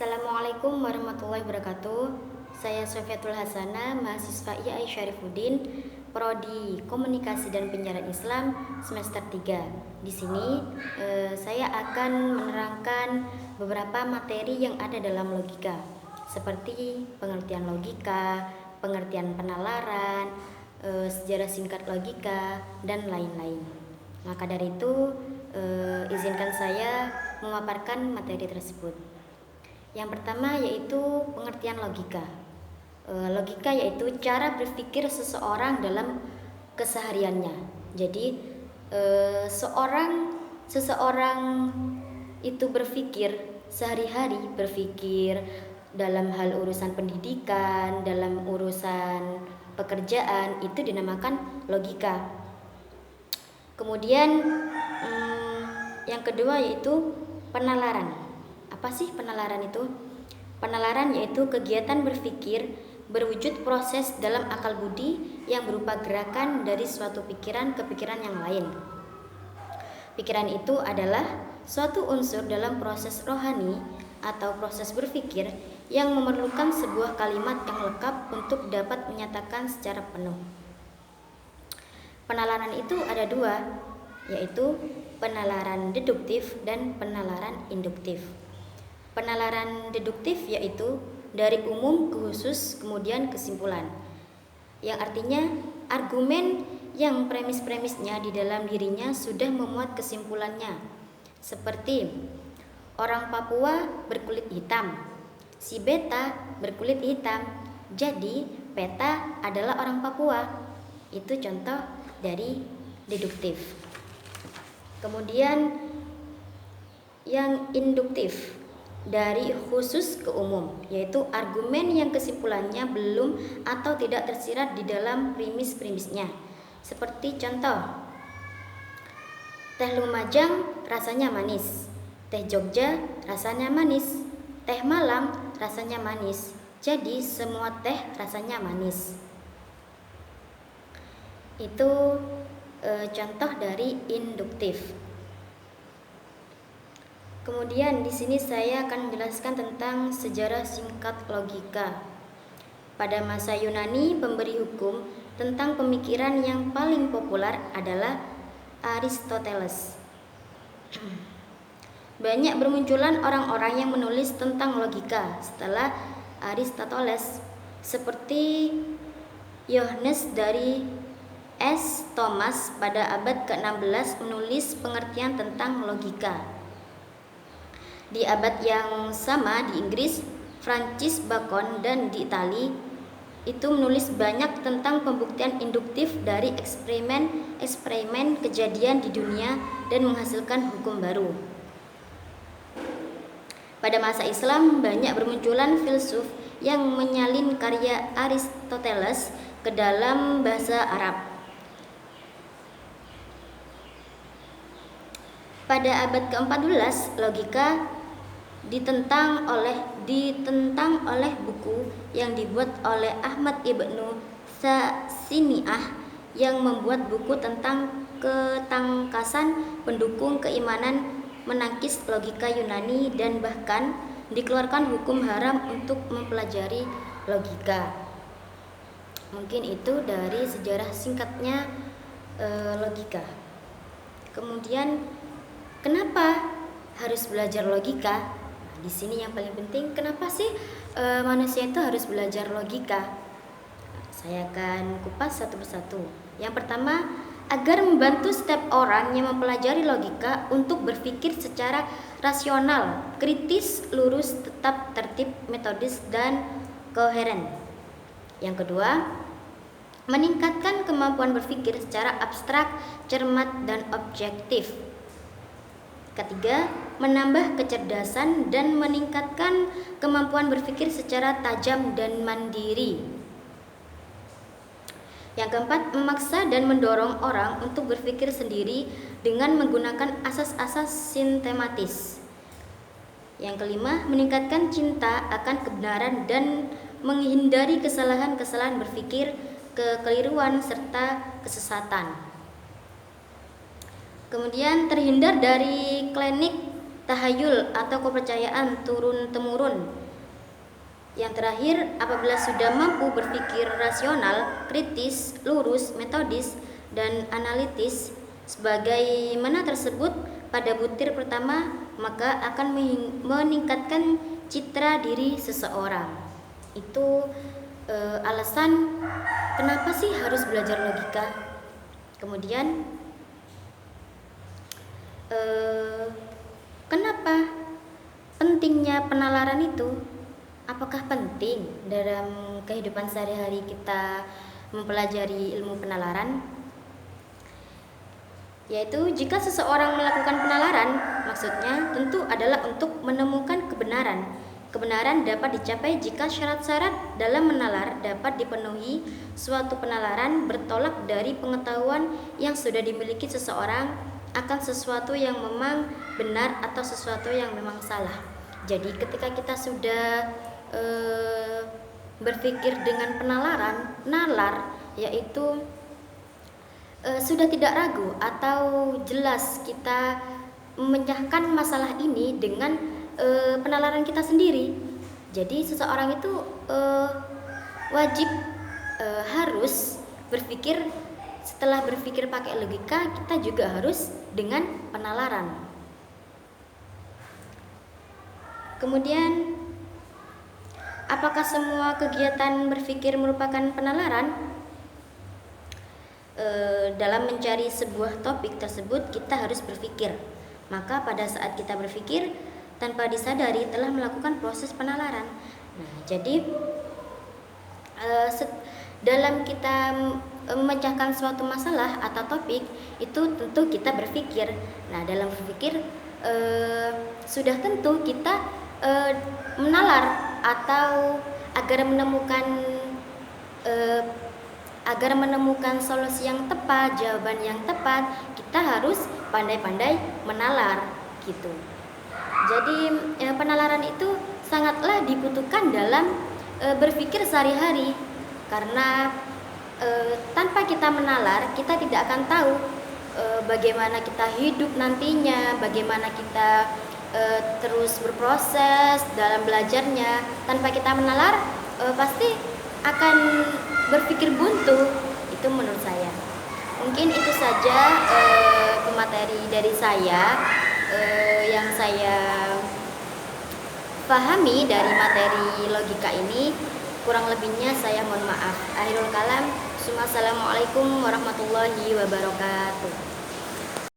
Assalamualaikum warahmatullahi wabarakatuh. Saya Sofiatul Hasanah, mahasiswa IAI Syarifuddin, Prodi Komunikasi dan Penyiaran Islam semester 3. Di sini saya akan menerangkan beberapa materi yang ada dalam logika, seperti pengertian logika, pengertian penalaran, sejarah singkat logika, dan lain-lain. Maka dari itu, izinkan saya memaparkan materi tersebut. Yang pertama yaitu pengertian logika. Logika yaitu cara berpikir seseorang dalam kesehariannya. Jadi seseorang itu berpikir sehari-hari, berpikir dalam hal urusan pendidikan, dalam urusan pekerjaan, itu dinamakan logika. Kemudian yang kedua yaitu penalaran. Apa sih penalaran itu? Penalaran yaitu kegiatan berpikir berwujud proses dalam akal budi yang berupa gerakan dari suatu pikiran ke pikiran yang lain. Pikiran itu adalah suatu unsur dalam proses rohani atau proses berpikir yang memerlukan sebuah kalimat yang lengkap untuk dapat menyatakan secara penuh. Penalaran itu ada dua, yaitu penalaran deduktif dan penalaran induktif. Penalaran deduktif yaitu dari umum ke khusus kemudian kesimpulan, yang artinya argumen yang premis-premisnya di dalam dirinya sudah memuat kesimpulannya, seperti orang Papua berkulit hitam, si beta berkulit hitam, jadi beta adalah orang Papua. Itu contoh dari deduktif. Kemudian yang induktif, dari khusus ke umum, yaitu argumen yang kesimpulannya belum atau tidak tersirat di dalam premis-premisnya. Seperti contoh, teh Lumajang rasanya manis, teh Jogja rasanya manis, teh Malang rasanya manis, jadi semua teh rasanya manis. Itu contoh dari induktif. Kemudian di sini saya akan menjelaskan tentang sejarah singkat logika. Pada masa Yunani, pemberi hukum tentang pemikiran yang paling populer adalah Aristoteles. Banyak bermunculan orang-orang yang menulis tentang logika setelah Aristoteles, seperti Yohanes dari S. Thomas pada abad ke-16 menulis pengertian tentang logika. Di abad yang sama di Inggris, Francis Bacon, dan di Itali itu menulis banyak tentang pembuktian induktif dari eksperimen kejadian di dunia dan menghasilkan hukum baru. Pada masa Islam, banyak bermunculan filsuf yang menyalin karya Aristoteles ke dalam bahasa Arab. Pada abad ke-14, logika ditentang oleh buku yang dibuat oleh Ahmad Ibnu Sa'siniah yang membuat buku tentang ketangkasan pendukung keimanan menangkis logika Yunani, dan bahkan dikeluarkan hukum haram untuk mempelajari logika. Mungkin itu dari sejarah singkatnya logika. Kemudian kenapa harus belajar logika? Di sini yang paling penting, kenapa sih manusia itu harus belajar logika? Saya akan kupas satu persatu. Yang pertama, agar membantu setiap orang yang mempelajari logika untuk berpikir secara rasional, kritis, lurus, tetap tertib, metodis, dan koheren. Yang kedua, meningkatkan kemampuan berpikir secara abstrak, cermat, dan objektif. Ketiga, menambah kecerdasan dan meningkatkan kemampuan berpikir secara tajam dan mandiri. Yang keempat, memaksa dan mendorong orang untuk berpikir sendiri dengan menggunakan asas-asas sistematis. Yang kelima, meningkatkan cinta akan kebenaran dan menghindari kesalahan-kesalahan berpikir, kekeliruan, serta kesesatan. Kemudian terhindar dari klinik tahayul atau kepercayaan turun-temurun. Yang terakhir, apabila sudah mampu berpikir rasional, kritis, lurus, metodis, dan analitis sebagaimana tersebut pada butir pertama, maka akan meningkatkan citra diri seseorang. Itu alasan kenapa sih harus belajar logika. Kemudian kenapa pentingnya penalaran itu? Apakah penting dalam kehidupan sehari-hari kita mempelajari ilmu penalaran? Yaitu jika seseorang melakukan penalaran, maksudnya tentu adalah untuk menemukan kebenaran. Kebenaran dapat dicapai jika syarat-syarat dalam menalar dapat dipenuhi. Suatu penalaran bertolak dari pengetahuan yang sudah dimiliki seseorang akan sesuatu yang memang benar atau sesuatu yang memang salah. Jadi ketika kita sudah berpikir dengan penalaran, nalar, yaitu sudah tidak ragu atau jelas kita memecahkan masalah ini dengan penalaran kita sendiri. Jadi seseorang itu wajib harus berpikir, setelah berpikir pakai logika, kita juga harus dengan penalaran. Kemudian, apakah semua kegiatan berpikir merupakan penalaran? Dalam mencari sebuah topik tersebut, kita harus berpikir. Maka pada saat kita berpikir, tanpa disadari telah melakukan proses penalaran. Nah, jadi dalam kita memecahkan suatu masalah atau topik, itu tentu kita berpikir. Nah, dalam berpikir sudah tentu kita menalar atau agar menemukan solusi yang tepat, jawaban yang tepat, kita harus pandai-pandai menalar gitu. Jadi penalaran itu sangatlah dibutuhkan dalam berpikir sehari-hari, karena tanpa kita menalar, kita tidak akan tahu bagaimana kita hidup nantinya, bagaimana kita terus berproses dalam belajarnya. Tanpa kita menalar, pasti akan berpikir buntu. Itu menurut saya. Mungkin itu saja materi dari saya yang saya pahami dari materi logika ini. Kurang lebihnya saya mohon maaf. Akhirul kalam. Assalamualaikum warahmatullahi wabarakatuh.